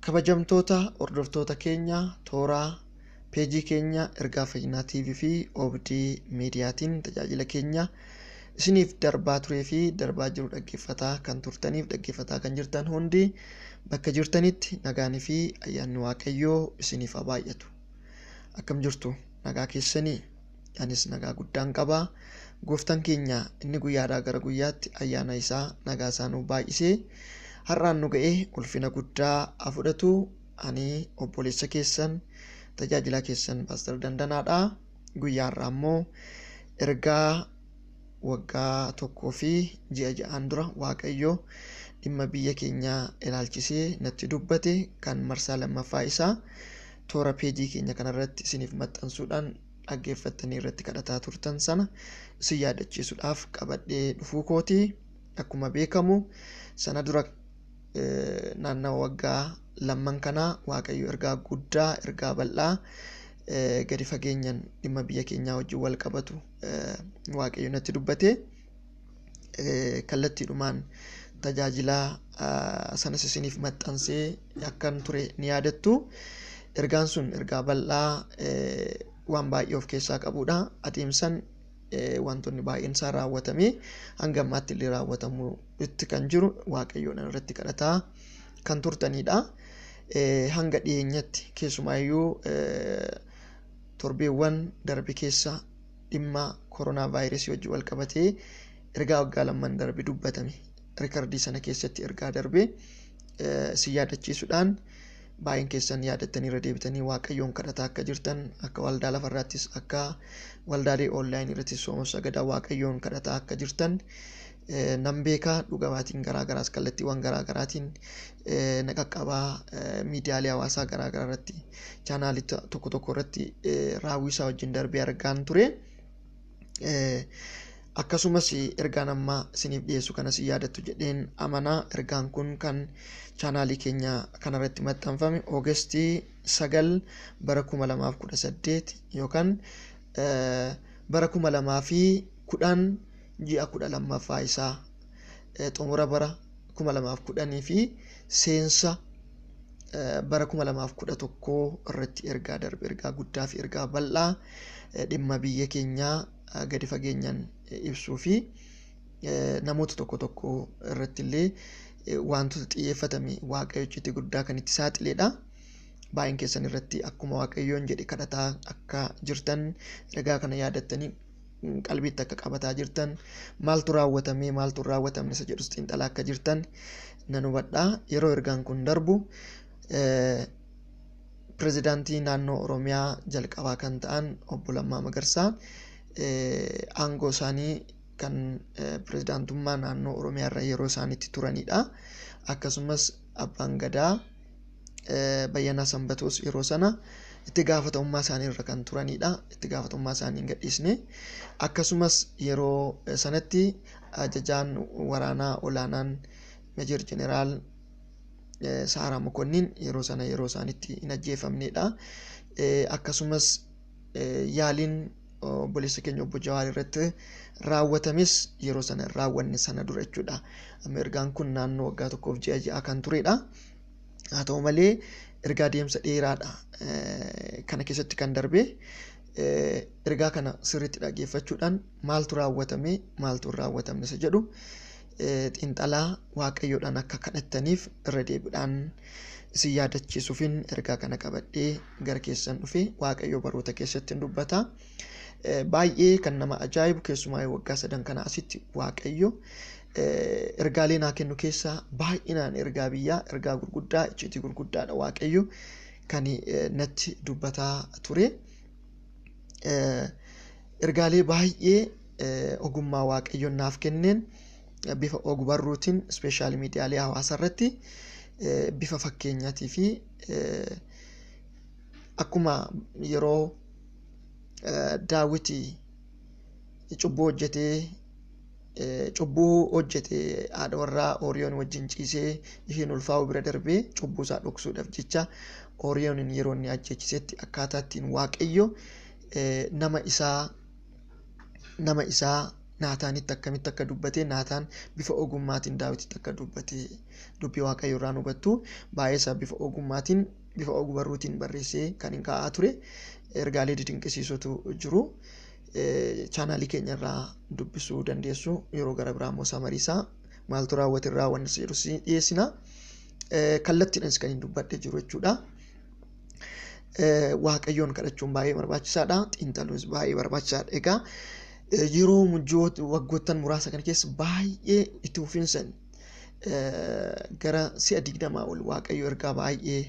Kabajamtoota hordoftoota keenya toora peejii keenya ergaa fayyinaa TV fi Obdii Miidiyaatiin tajaajila keenya isiniif darbaa turee fi darbaa jiru dhaggeeffataa kan turtaniif dhaggeeffataa kan jirtan hundi bakka jirtanitti nagaanii fi ayyaanni Waaqayyoo isiniif haa baay'atu. Akkam jirtu nagaa keessanii? Anis nagaa guddaan qaba. Gooftaan keenya inni guyyaadhaa gara guyyaatti ayyaana isaa nagaa isaa nuuf baay'isee har'aan nu ga'ee ulfina guddaa afudhatu. Ani obboleessa keessan tajaajila keessan Pastor Dandanaadha. Guyyaa har'aa immoo ergaa waggaa tokkoo fi ji'a ja'aan dura Waaqayyo dhimma biyya keenyaa ilaalchisee natti dubbate kan marsaa lammaffaa isaa toora peejii keenya kanarratti isiniif maxxansuudhaan dhaggeeffattanii irratti kadhataa turtan sana isin yaadachiisuudhaaf qabadhee dhufuu kooti. Akkuma beekamu sana dura naannoo waggaa lamman kanaa Waaqayyo ergaa guddaa ergaa bal'aa gadi fageenyaan dhimma biyya keenyaa wajjin wal qabatu Waaqayyo natti dubbate. Kallattiidhumaan tajaajila sanas isiniif maxxansee akkan ture ni yaadattu. Ergaan sun ergaa bal'aa waan baay'ee of keessaa qabudha. Adeemsan wantoonni baay'een isaa raawwatame hanga ammaatti illee raawwatamu itti kan jiru Waaqayyoon irratti kadhataa kan turtanidha. Hanga dhiyeenyatti keessumaayyuu torbeewwan darbe keessa dhimma koronaa vaayirasii wajjin wal qabatee ergaa waggaa lamman darbe dubbatame rikardii sana keessatti ergaa darbe si yaadachiisuudhaan baay'een keessan yaadattanii irra deebitanii Waaqayyoon kadhataa akka jirtan akka waldaa lafarraattis akka waldaalee online irrattis Abbaa Gadaa Waaqayyoon kadhataa akka jirtan nan beeka. Dhugaatiin garaagaraas kallattiiwwan garaagaraatiin naqaqqabaa miidiyaalee hawaasaa garaagaraa irratti chaanaalii tokko tokko irratti raawwisaa wajjin darbee argaan ture. Akkasumas ergaan amma isiniif dhiyeessu kanas yaadattu jedheen amanaa. Ergaan kun kan chaanaalii keenya kanarratti maxxanfame Oogustii 9 bara 2018 yookaan bara 2010 ji'a 12ffaa isaa xumura bara 2010 fi seensa bara 2011 irratti ergaa darbe ergaa guddaa fi ergaa bal'aa dhimma biyya keenyaa gadi fageenyaan ibsuu fi namoota tokko tokko irratti illee wantoota xiyyeeffatame Waaqayyochitti guddaa kan itti saaxiledha. Baay'een keessan irratti akkuma Waaqayyoon jedhe kadhataa akka jirtan ergaa kana yaadattanii qalbiitti akka qabataa jirtan maaltu raawwatame maaltu raawwatamne isa jedhus xiinxalaa akka jirtan nan hubadha. Yeroo ergaan kun darbu pirezidaantii naannoo Oromiyaa jalqabaa kan ta'an Obbo Lammaa Magarsaa aangoo isaanii kan pirezidaantummaa naannoo Oromiyaa irra yeroo isaaniitti turanidha. Akkasumas Abbaan Gadaa Bayyanaa Sanbatoos yeroo sana itti gaafatamummaa isaanii irra kan turanidha. Itti gaafatamummaa isaanii hin gadhiisne. Akkasumas yeroo sanatti ajajaan waraanaa olaanaan Mejer jeneral Saaraa Mokonnin yeroo sana yeroo isaaniitti hin ajjeefamnedha. Akkasumas yaaliin obboleessa keenya Obbo Jawaar irratti raawwatames yeroo sana raawwanne sana dura jechuudha. Amma ergaan kun naannoo waggaa tokkoof ji'a ja'a kan turedha. Haa ta'u malee ergaa deemsa dheeraadha kana keessatti kan darbe. Ergaa kana sirriitti dhaggeeffachuudhaan maaltu raawwatame maaltu hin raawwatamne isa jedhu xiinxalaa Waaqayyoodhaan akka kadhattaniif irra deebiidhaan isin yaadachiisuufin ergaa kana qabadhee gara keessan dhufe. Waaqayyo baroota keessatti hin dubbata. Baay'ee kan nama ajaa'ibu keessumaa waggaa 3 kana asitti Waaqayyo ergaalee naa kennu keessaa baay'inaan ergaa biyyaa ergaa gurguddaa icciitii gurguddaadha Waaqayyo kan natti dubbataa ture. Ergaalee baay'ee ogummaa Waaqayyoon naaf kenneen bifa ogbarruutiin ispeeshaal miidiyaalee hawaasaa irratti bifa fakkeenyaatii fi akkuma yeroo Daawiti cubbuu hojjetee haadha warraa Ooriyoon wajjin ciisee isheen ulfaa'u bira darbee cubbuu isaa dhoksuudhaaf jecha Ooriyoonin yeroo inni ajjeechisetti akkaataa ittiin Waaqayyo nama isaa naataanitti akkamitti akka dubbate naataan bifa ogummaatiin daawititti akka dubbate dubbii waaqayyo irraa hubattu baay'ee isaa bifa ogummaatiin bifa ogbarruutiin barreessee kan hin kaa'aa ture ergaalee dinqisiisootu jiru chaanaalii keenya irraa dubbisuu dandeessu yeroo gara biraa immoo samariisaa maaltu raawwate irraa wanti jedhu dhiyeessina kallattiidhaanis kan hin dubbadhe jiru jechuudha. Waaqayyoon kadhachuun baay'ee barbaachisaadha. Xiinxaluunis baay'ee barbaachisaadha. Egaa yeroo mujjoota waggoottan muraasa kana keessa baay'ee itti fufiinsan gara si'a 20 ol waaqayyo ergaa baay'ee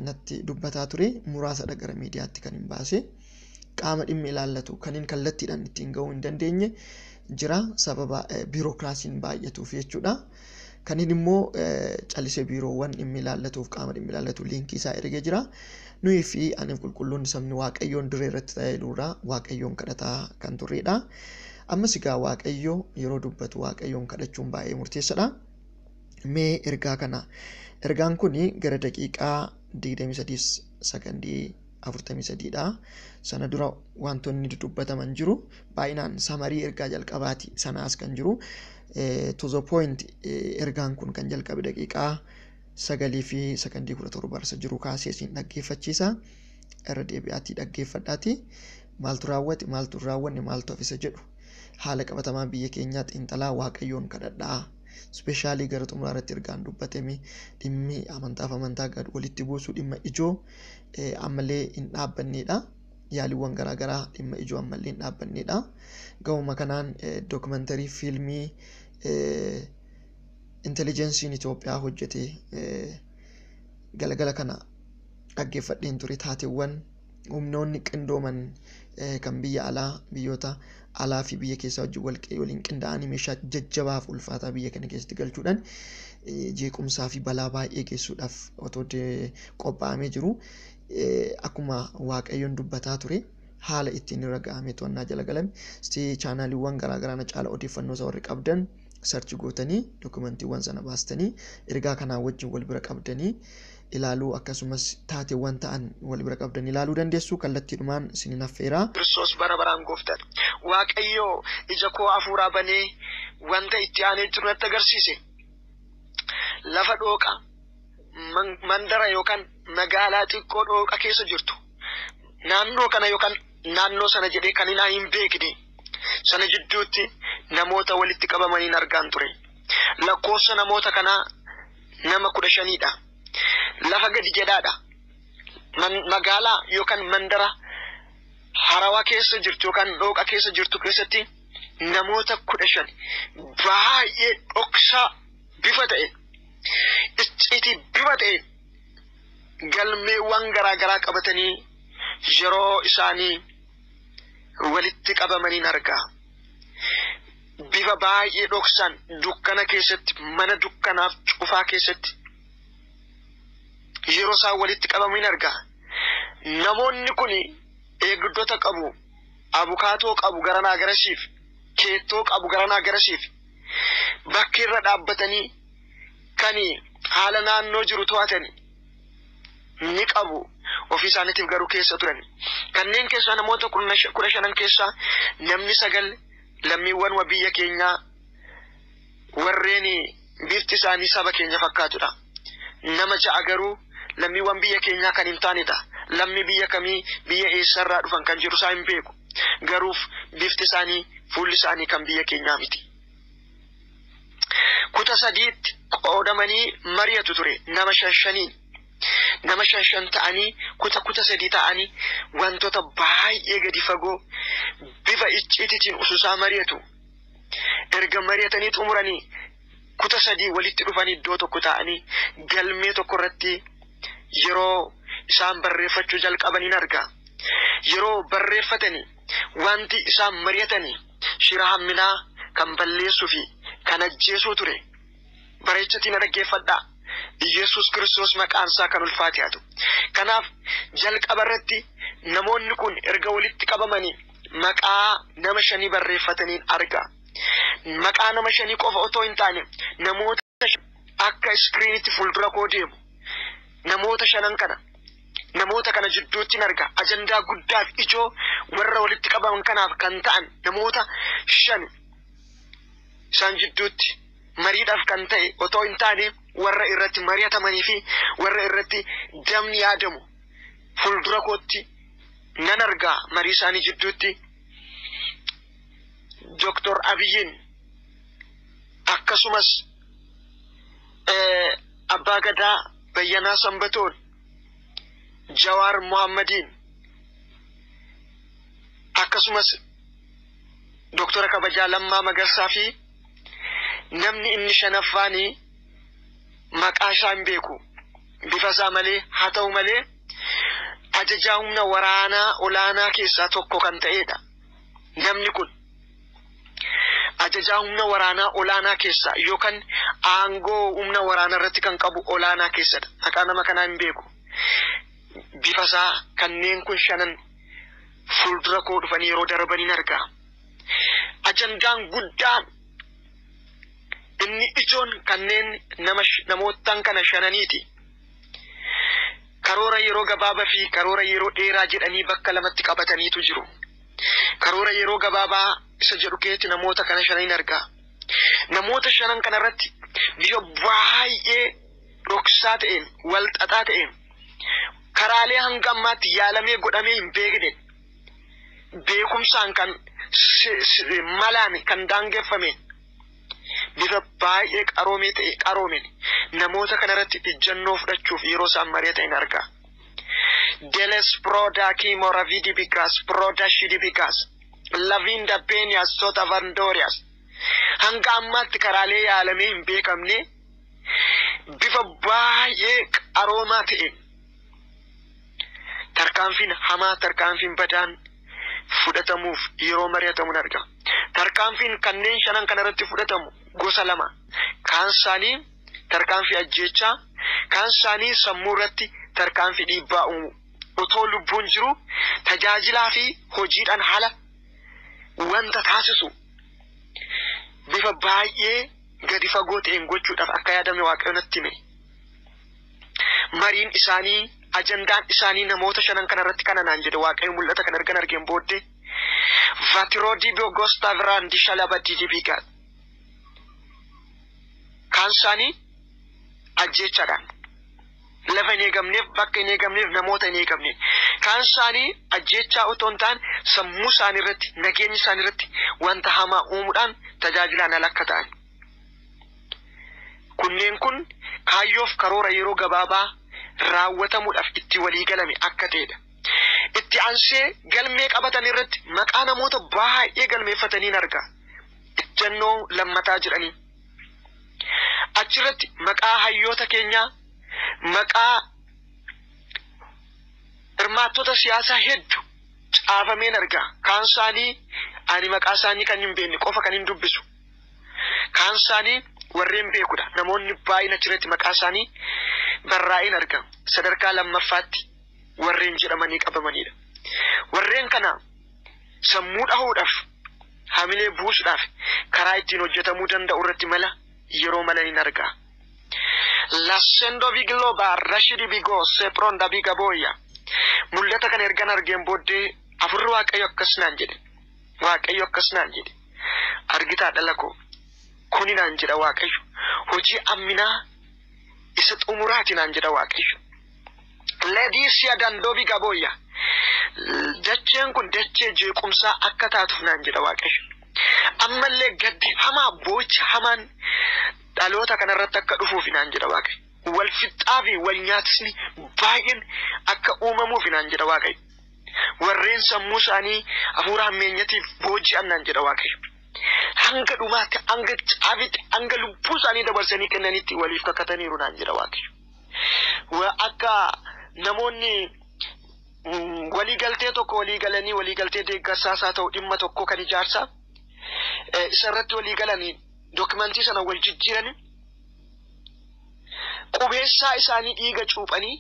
natti dubbataa ture muraasadha gara miidiyaatti kan hin baase qaama dhimmi ilaallatu kan hin kallattiidhaan ittiin ga'uu hin dandeenye jira sababa biirokraasiin baay'atuuf jechuudha. Kan hin immoo callisee biiroowwan dhimmi ilaallatuuf qaama dhimmi ilaallatu liinkii isaa ergee jira. Nuyi fi ani qulqulluun sabni waaqayyoon diree irratti taa'eeluurraa waaqayyoon kadhataa kan turredha. Ammas egaa waaqayyo yeroo dubbatu waaqayyoon kadhachuun baay'ee murteessaadha. Mee ergaa kana ergaan kun gara daqiiqaa 23 sekondii 43dha. Sana dura wantoonni dubbataman jiru baay'inaan samarii ergaa jalqabaati sanaas kan jiru to the point ergaan kun kan jalqabe daqiiqaa 9 fi sekondii 17 barsa jiru kaasee isin dhaggeeffachiisa irra deebi'aatii dhaggeeffadhaati maaltu raawwate maaltu raawwanne maaltu hafisa jedhu haala qabatamaa biyya keenyaa xiinxalaa waaqayyoon kadhadhaa Especially gara xumuraa irratti ergaan dubbatame dhimmi amantaaf amantaa gad walitti buusuu dhimma ijoo ammallee hin dhaabbannedha. Yaaliiwwan garaagaraa dhimma ijoo ammallee hin dhaabbannedha. Gahuma kanaan dookumentarii fiilmii intelligensiin Itoophiyaa hojjete galgala kana dhaggeeffadheen ture taateewwan humnoonni qindooman kan biyya alaa biyyoota alaa fi biyya keessaa waliin qindaa'anii meeshaa jajjabaaf ulfaataa biyya kana keessatti galchuudhaan jeequmsaa fi balaa baay'ee geessuudhaaf otoo qophaa'amee jiru akkuma waaqayyoon dubbataa ture haala ittiin irra ga'amee to'annaa jala galame chaanaaliiwwan garaagaraa na caala odeeffannoo isa warri qabdan sarchi gootanii dookumentiiwwan sana baastanii ergaa kanaa wajjin wal bira qabdanii ilaaluu akkasumas taateewwan ta'an wal bira qabdan ilaaluu dandeessu kallattiidhumaan isinin affeeraa. Kiristoos bara baraan gooftaan waaqayyo ija koo hafuuraa banee wanta itti aanee jiru natti agarsiise. Lafa dhooqa mandara yookaan magaalaa xiqqoo dhooqa keessa jirtu. Naannoo kana yookaan naannoo sana jedhee kan hin beekne sana jidduutti namoota walitti qabamanii argaan ture. Lakkoofsa namoota kanaa nama 15dha. Lafa gadi jedhaadha. Magaalaa yookaan mandara harawaa keessa jirtu yookaan dhooqa keessa jirtu keessatti namoota 15 baay'ee dhoksaa bifa ta'e icciitii bifa ta'e galmeewwan garaagaraa qabatanii yeroo isaanii walitti qabamanii argaa. Bifa baay'ee dhoksaan dukkana keessatti mana dukkanaaf cufaa keessatti yeroo isaan walitti qabamanii argaa. Namoonni kun eegdota qabu, abukaatoo qabu garanaa garasiif, keettoo qabu garanaa garasiif bakki irra dhaabbatanii kan haala naannoo jiru to'atanii ni qabu. Ofii isaaniitiif garuu keessa turan. Kanneen keessaa namoota 15 keessaa namni 9 lammiiwwan wa biyya keenyaa warreen bifti isaanii saba keenya fakkaatudha. Nama 6 garuu lammiiwwan biyya keenyaa kan hin taanedha. Lammii biyya kamii biyya eessarraa dhufan kan jiru isaa hin beeku. Garuuf bifti isaanii fuulli isaanii kan biyya keenyaa miti. Kuta 3tti qoodamanii mari'atu ture nama 5. Nama 5 ta'anii kuta 3 ta'anii wantoota baay'ee gadi fagoo bifa icciitiitiin ususaa mari'atu. Erga mari'atanii xumuranii kuta 3 walitti dhufanii iddoo tokko ta'anii galmee tokko irratti yeroo isaan barreeffachuu jalqabaniin argaa. Yeroo barreeffatanii wanti isaan mari'atanii shira hamminaa kan balleessuu fi kan ajjeesuu ture. Bareechatiin dhaggeeffadhaa. Yesus Kiristoos maqaan isaa kan ulfaate haa ta'u. Kanaaf jalqaba irratti namoonni kun erga walitti qabamanii maqaa nama 5 barreeffataniin argaa. Maqaa nama 5 qofa otoo hin taane namoota akka iskiriinitti fuuldura koo deemu. Namoota 5 kana jidduutti argaa. Ajandaa guddaa fi ijoo warra walitti qabaman kanaaf kan ta'an namoota 5 isaan jidduutti mariidhaaf kan ta'e otoo hin taane warra irratti mari'atamanii fi warra irratti damni yaadamu fuuldura kootti nan argaa marii isaanii jidduutti Dr Abiyyiin akkasumas Abbaa Gadaa Bayyanaa Sanbatoon Jawaar Muhammadiin akkasumas Dr Kabajaa Lammaa Magarsaa fi namni inni 5ffaanii maqaa isaa hin beeku bifa isaa malee haa ta'u malee ajajaa humna waraanaa olaanaa keessaa tokko kan ta'edha. Namni kun ajajaa humna waraanaa olaanaa keessaa yookaan aangoo humna waraanaa irratti kan qabu olaanaa keessadha. Maqaa nama kanaa hin beeku. Bifa isaa kanneen kun 5 fuuldura koo dhufanii yeroo darbaniin argaa. Ajandaan guddaan inni ijoon kanneen namootaan kana 5niiti. Karoora yeroo gabaabaa fi karoora yeroo dheeraa jedhanii bakka lamatti qabataniitu jiru. Karoora yeroo gabaabaa isa jedhu keetti namoota kana 5 argaa. Namoota 5 kana irratti bifa baay'ee dhoksaa ta'een wal xaxaa ta'een karaalee hanga ammaatti yaalamee godhamee hin beekne beekumsaan kan malaan kan daangeffame bifa baay'ee qaroomee ta'e qaroomeen namoota kana irratti ijjannoo fudhachuuf yeroo isaan mari'atan argaa. Deles Proda Kimora Vidi Bigas Proda Shidi Bigas Lavinda Benias Sota Vandorias hanga ammaatti karaalee yaalamee hin beekamne bifa baay'ee qaroomaa ta'e tarkaanfiin hamaa tarkaanfiin badaan fudhatamuuf yeroo mari'atamu argaa. Tarkaanfiin kanneen 5 kana irratti fudhatamu gosa 2. Kaan isaanii tarkaanfii ajjeechaa, kaan isaanii sammuu irratti tarkaanfii dhiibbaa uumu. Otoo lubbuun jiru tajaajilaa fi hojiidhaan haala wanta taasisu bifa baay'ee gadi fagoo ta'een gochuudhaaf akka yaadame Waaqayyo natti hime. Mariin isaanii ajandaan isaanii namoota 5 kana irratti kana naan jedhe Waaqayyo mul'ata kan argeen booddee Vatirodi Bogosta Vrandi Shalabadi Dibigat kan isaanii ajjeechaadhaan lafa hin eegamneef bakka hin eegamneef namoota hin eegamneef kan isaanii ajjeechaa otoo hin taane sammuu isaanii irratti nageenya isaanii irratti wanta hamaa uumuudhaan tajaajilaan ala akka ta'an. Kunneen kun kaayyoof karoora yeroo gabaabaa raawwatamuudhaaf itti walii galame akka ta'edha. Itti aansee galmee qabatan irratti maqaa namoota baay'ee galmeeffatanii argaa. Ijjannoo lammataa jedhanii. Achirratti maqaa hayyoota keenyaa maqaa hirmaattota siyaasaa hedduu caafameen argaa. Kaan isaanii ani maqaa isaanii kan hin beekne qofa kan hin dubbisu. Kaan isaanii warreen beekudha. Namoonni baay'een achirratti maqaa isaanii barraa'een argaa. Sadarkaa lammaffaatti warreen jedhamanii qabamanidha. Warreen kana sammuu dhahuudhaaf hamilee buusuudhaaf karaa ittiin hojjetamuu danda'u irratti mala yeroo malaniin argaa. Lassendo Vigloba Rashidi Bigo Sepronda Bigaboya mul'ata kan ergan argeen booddee afurri Waaqayyo akkas naan jedhe. Waaqayyo akkas naan jedhe. Argitaa dhala koo kuni naan jedha Waaqayyo. Hojii amminaa isa xumuraati naan jedha Waaqayyo. Ledisia Dandobi Gaboya dacheen kun dachee jeequmsaa akka taatuuf naan jedha Waaqayyo. Ammallee gaddi hamaa boochi hamaan dhaloota kanarratti akka dhufuuf naan jedha Waaqayyo. Wal fixaa fi wal nyaatisni baay'een akka uumamuuf naan jedha Waaqayyo. Warreen sammuu isaanii hafuura hammeenyatiif booji'an naan jedha Waaqayyo. Hanga dhumaatti hanga caafitti hanga lubbuu isaanii dabarsanii kennanitti waliif kakataniiru naan jedha Waaqayyo. Akka namoonni waliigaltee tokko waliigalanii waliigaltee deeggarsaa ta'u dhimma tokko kan ijaarsaa isarratti waliigalanii dokumentii sana wal jijjiiranii qubeessaa isaanii dhiiga cuuphanii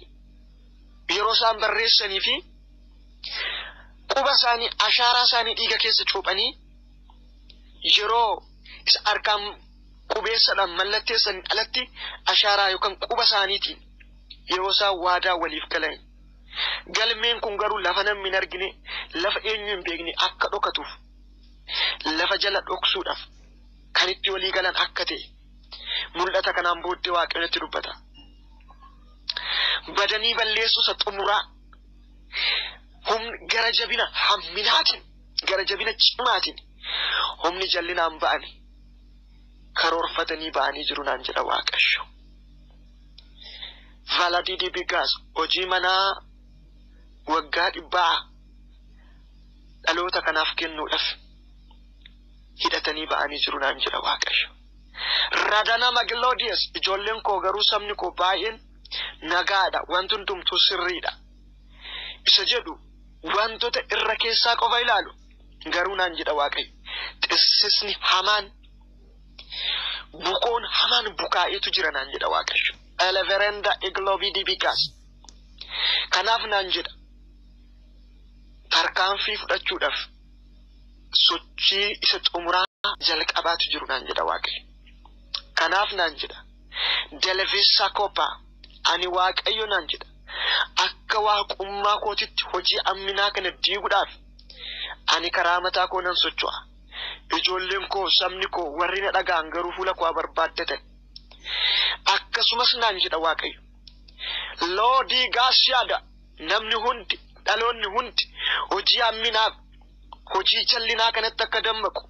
yeroo isaan barreessanii fi quba isaanii ashaaraa isaanii dhiiga keessa cuuphanii yeroo isa harkaan qubeessadhaan mallatteessanii alatti ashaaraa yookaan quba isaaniitiin yeroo isaan waadaa waliif galan galmeen kun garuu lafa namni hin argine lafa eenyu hin beekne akka dhokatuuf lafa jala dhoksuudhaaf kan itti walii galan akka ta'e mul'ata kanaan booddee Waaqayyotti dubbata. Badanii balleessuu isa xumuraa gara jabina hamminaatiin gara jabina cimaatiin humni jallinaan ba'ani karoorfatanii ba'anii jiru naan jedha Waaqayyo. Valadidi bigaas hojii manaa waggaa 100 dhaloota kanaaf kennuudhaaf hidhatanii ba'anii jiru naan jedha Waaqayyo. Radana Maglodius ijoolleen koo garuu sabni koo baay'een nagaadha wanti hundumtuu sirriidha isa jedhu wantoota irra keessaa qofa ilaalu garuu naan jedha Waaqayyo. Xissisni hamaan bukoon hamaan bukaa'eetu jira naan jedha Waaqayyo. Eleverenda iglobidi bigas kanaaf naan jedha tarkaanfii fudhachuudhaaf sochii isa xumuraa jalqabaatu jiru naan jedha Waaqayyo. Kanaaf naan jedha delevisa kopa ani Waaqayyo naan jedha akka waaqummaa kootitti hojii amminaa kana diiguudhaaf ani karaa mataa koo nan socho'a. Ijoolleen koo sabni koo warri na dhaga'an garuu fuula koo barbaaddatan akkasumas naan jedha Waaqayyo. Loodii gaashaadha namni hundi dhaloonni hundi hojii amminaaf hojii jallinaa kanatti akka dammaqu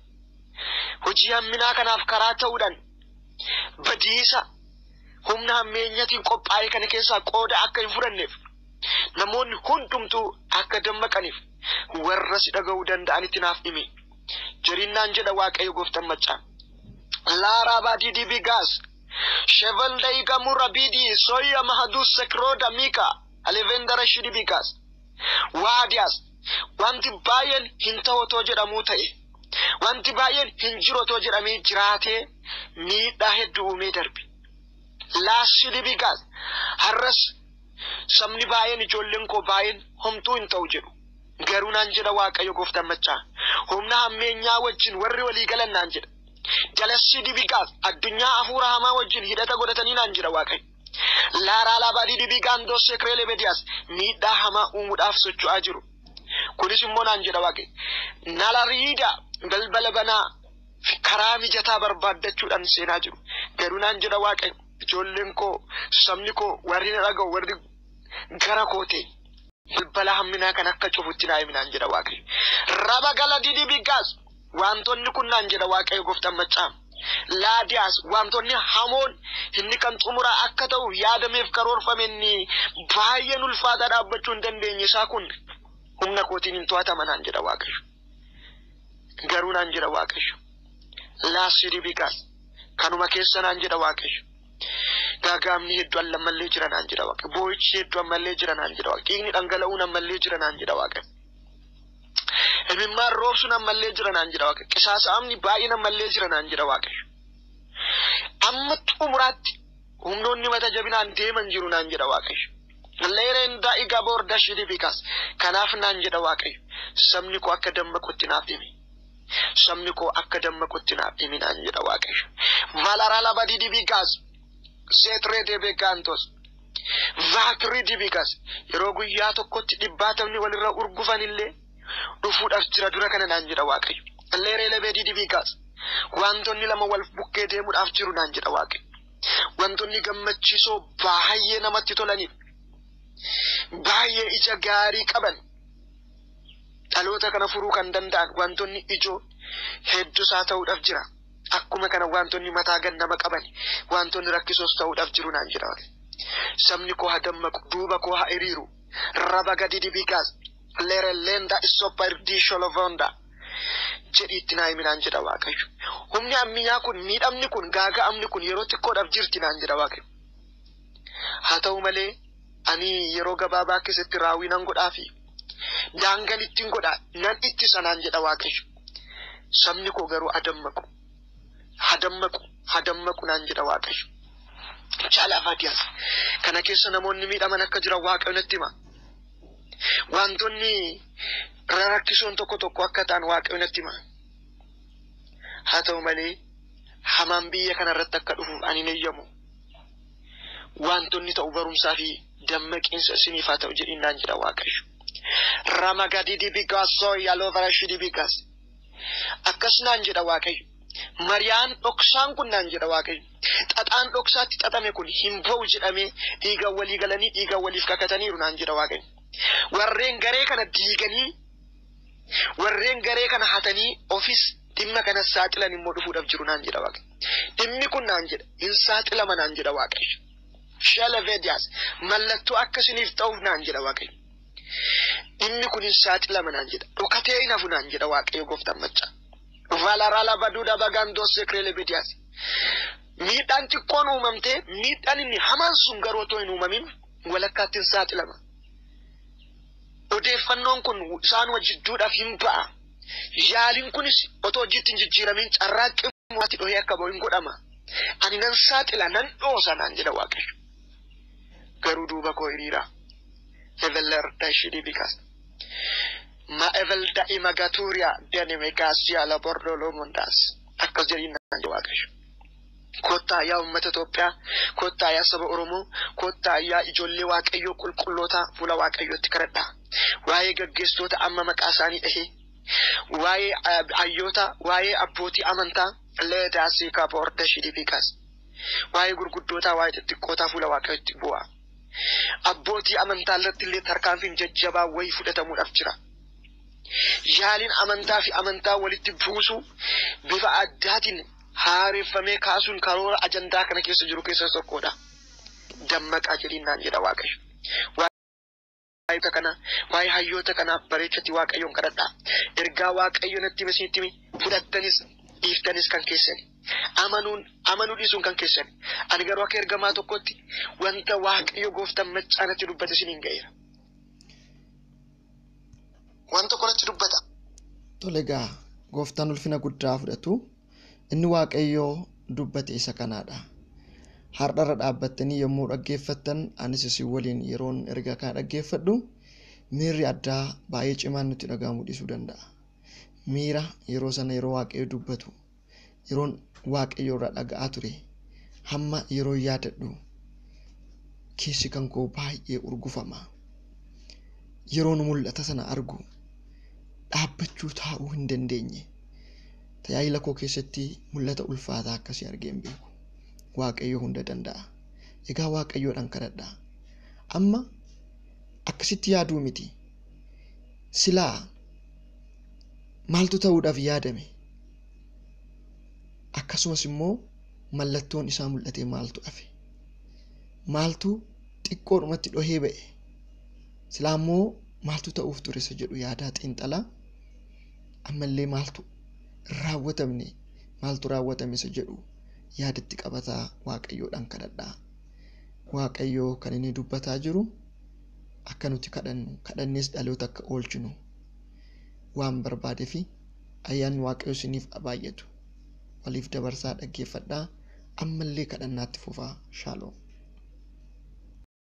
hojii amminaa kanaaf karaa ta'uudhaan badiisa humna hammeenyatiin qophaa'e kana keessaa qooda akka hin fudhanneef namoonni hundumtuu akka dammaqaniif warra si dhaga'uu danda'anitti naaf himi. Jirinnaan jedha Waaqayyo gooftaan maccaa. Laara baadidi bigaas sheval daiga murabidi soya mahadus sekroda mika alevendara shidi bigaas waadias wanti baay'een hin ta'otoo jedhamuu ta'e wanti baay'een hin jirotoo jedhamee jiraatee miidhaa hedduu uumee darbe. Laashidi bigaas har'as sabni baay'een ijoolleen koo baay'een homtuu hin ta'u jedhu garuu naan jedha Waaqayyo gooftaan maccaa. Humna hammeenyaa wajjin warri walii galan naan jedha. Jalashidi bigaas addunyaa hafuura hamaa wajjin hidhata godhatanii naan jedha Waaqayyo. Laaraa laabadidi bigaan doosee kireelee bediyaas miidhaa hamaa uumuudhaaf socho'aa jiru. Kunis immoo naan jedha Waaqayyo. Nalariida balbala banaa karaa mijataa barbaaddachuudhaan seenaa jiru. Garuu naan jedha Waaqayyo ijoolleen koo sabni koo warri na dhaga'u warri gara koo ta'e balbala hamminaa kan akka cufutti naa himi naan jedha Waaqayyo. Raba galadidi bigaas wantoonni kun naan jedha Waaqayyo gooftaan maccaa. Laadiyaas wantoonni hamoon inni kan xumuraa akka ta'u yaadameef karoorfame inni baay'een ulfaataa dhaabbachuu hin dandeenye isaa kun humna kootiin hin to'ataman naan jedha Waaqayyo. Garuu naan jedha Waaqayyo. Laasidi bigaas kanuma keessa naan jedha Waaqayyo. Gaagaamni hedduu ammallee jira naan jedha Waaqayyo. Boo'ichi hedduu ammallee jira naan jedha Waaqayyo. Dhiigni dhangala'uun ammallee jira naan jedha Waaqayyo. Imimmaan roobsuun ammallee jira naan jedha Waaqayyo. Qisaasa'amni baay'een ammallee jira naan jedha Waaqayyo. Amma xumuraatti humnoonni mata jabinaan deeman jiru naan jedha Waaqayyo. Leereen daa'igaa boorda shidi bigaas kanaaf naan jedha Waaqayyo. Sabni koo akka dammaqutti naaf himi. Sabni koo akka dammaqutti naaf himi naan jedha Waaqayyo. Valara labadidi bigaas zeetree deebee gaantos vaakrii dibigaas yeroo guyyaa tokkotti 100 walirra urgufan illee dhufuudhaaf jira dura kana naan jedha Waaqayyo. Leeree labadidi dibigaas wantoonni lama wal bukkee deemuudhaaf jiru naan jedha Waaqayyo. Wantoonni gammachiisoo baay'ee namatti tolaniif baay'ee ija gaarii qaban dhaloota kana furuu kan danda'an wantoonni ijoo hedduusaa ta'uudhaaf jira. Akkuma kana wantoonni mataa gannama qaban wantoonni rakkisoos ta'uudhaaf jiru naan jedha Waaqayyo. Sabni koo haa dammaqu duuba koo haa hiriiru. Raba gadidi bigaas leere lenda isoppa irdii sholovonda jedhiitti naa himi naan jedha Waaqayyo. Humni amminyaa kun miidhamni kun gaaga'amni kun yeroo xiqqoodhaaf jirti naan jedha Waaqayyo. Haa ta'u malee ani yeroo gabaabaa keessatti raawwii nan godhaa fi daangaan ittiin godhaa nan ittisa naan jedha Waaqayyo. Sabni koo garuu adammaqu. Hadammaqu naan jedha Waaqayyo. Chalaafadiyas kana keessa namoonni miidhaman akka jiran Waaqayyo natti hima. Wantoonni rakkisoon tokko akka ta'an Waaqayyo natti hima. Haa ta'u malee hamaan biyya kanarratti akka dhufu ani hin eeyyamu. wantonni ta'u barumsaa fi dammaqinsa isiniif haa ta'u jedhinaan jedha Waaqayyo. Ramagadi dibigas yaaloo barashi dibigas akkasnaan jedha Waaqayyo. Mariyaan dhoksaan kun naan jedha Waaqayyo. Xaxaan dhoksaatti xaxame kun hin ba'u jedhamee dhiiga walii galanii dhiiga waliif kakataniiru naan jedha Waaqayyo. Warreen garee kana diiganii warreen garee kana hatanii ofis dhimma kana saaxilan immoo dhufuudhaaf jiru naan jedha Waaqayyo. Dhimmi kun naan jedha hin saaxilama naan jedha Waaqayyo. Shalavedias mallattoo akkasiniif ta'uuf naan jedha Waaqayyo. Dhimmi kun hin saaxilama naan jedha. Dhokatee hin hafu naan jedha Waaqayyo gooftaan macca. Valarala baduudha bagandoo sekrele bedias. Miidhaan xiqqoon uumamtee miidhaan inni hamaan sun garuu otoo hin uumamin walakkaatti hin saaxilama. Odeeffannoon kun isaan wajjidduudhaaf hin ba'a. Yaaliin kunis otoo hojiitti hin jijjiiramin carraaqqii mootii dhohee akka ba'u hin godhama. Ani nan saaxila nan dhoosa naan jedha Waaqayyo. Garuu duuba koo hiriira. Eveller dashidi bikas. Ma evel daa'ima gatuuriyaa danime gaasiyaa la bordoloo mondaas. Akkas jedhin naan jedha Waaqayyo. Kottaa yaa uummata Itoophiyaa, kottaa yaa saba Oromoo, kottaa yaa ijoollee Waaqayyoo qulqulloota fuula Waaqayyootti kadhadhaa. Waa'ee gaggeessitoota amma maqaa isaanii dhahee, waa'ee hayyoota, waa'ee abbootii amantaa, leedaasii kaboorda shidhiifiikas. Waa'ee gurguddootaa, waa'ee xixiqqootaa fuula Waaqayyootti bu'a. Abbootii amantaa irratti illee tarkaanfiin jajjabaa wayii fudhatamuudhaaf jira. Yaaliin amantaa fi amantaa walitti buusu bifa addaatiin haareffamee kaasuun karoora ajandaa kana keessa jiru keessa tokkodha. Dammaqaa jedhinaan jedha Waaqayyo. Waa'ee hayyoota kanaaf bareechatti Waaqayyoon kadhadhaa. Ergaa Waaqayyo natti basiitti fudhattanis dhiiftanis kan keessani. Amanuu dhiisuun kan keessani. Ani garuu akka ergamaa tokkotti wanta Waaqayyo gooftaan maccaanatti dubbate isiniin ga'eera. Wanta kanatti dubbata. Tole egaa gooftaan ulfina guddaa fudhatu. Inni Waaqayyoo dubbate isa kanaadha. Har'arra dhaabbattanii yommuu dhaggeeffattan anis isin waliin yeroon erga kana dhaggeeffadhu miirri addaa baay'ee cimaan nutti dhagahamuu dhiisuu danda'a. Miira yeroo sana yeroo Waaqayyo dubbatu yeroon Waaqayyo irraa dhaga'aa ture hamma yeroo yaadadhu keessi kan koo baay'ee urgufama. Yeroon mul'ata sana argu dhaabbachuu taa'uu hin dandeenye. Tajaajila koo keessatti mul'ata ulfaataa akkasii argee hin beeku. Waaqayyo hunda danda'a. Egaa Waaqayyoodhaan kadhadhaa. Amma akkasitti yaaduu miti. Silaa maaltu ta'uudhaaf yaadame? Akkasumas immoo mallattoon isaa mul'atee maaltu hafe? Maaltu xiqqoodhumatti dhohee ba'e? Silaa immoo maaltu ta'uuf ture isa jedhu yaadaa xiinxalaa. Ammallee maaltu raawwatame isa jedhu yaadatti qabataa Waaqayyoodhaan kadhadhaa. Waaqayyoo kan inni dubbataa jiru akka nuti kadhannees dhaloota akka oolchinu waan barbaadee fi ayyaanni Waaqayyoo isiniif baay'atu waliif dabarsaa dhaggeeffadhaa. Ammallee kadhannaatti fufaa. Shaaloom.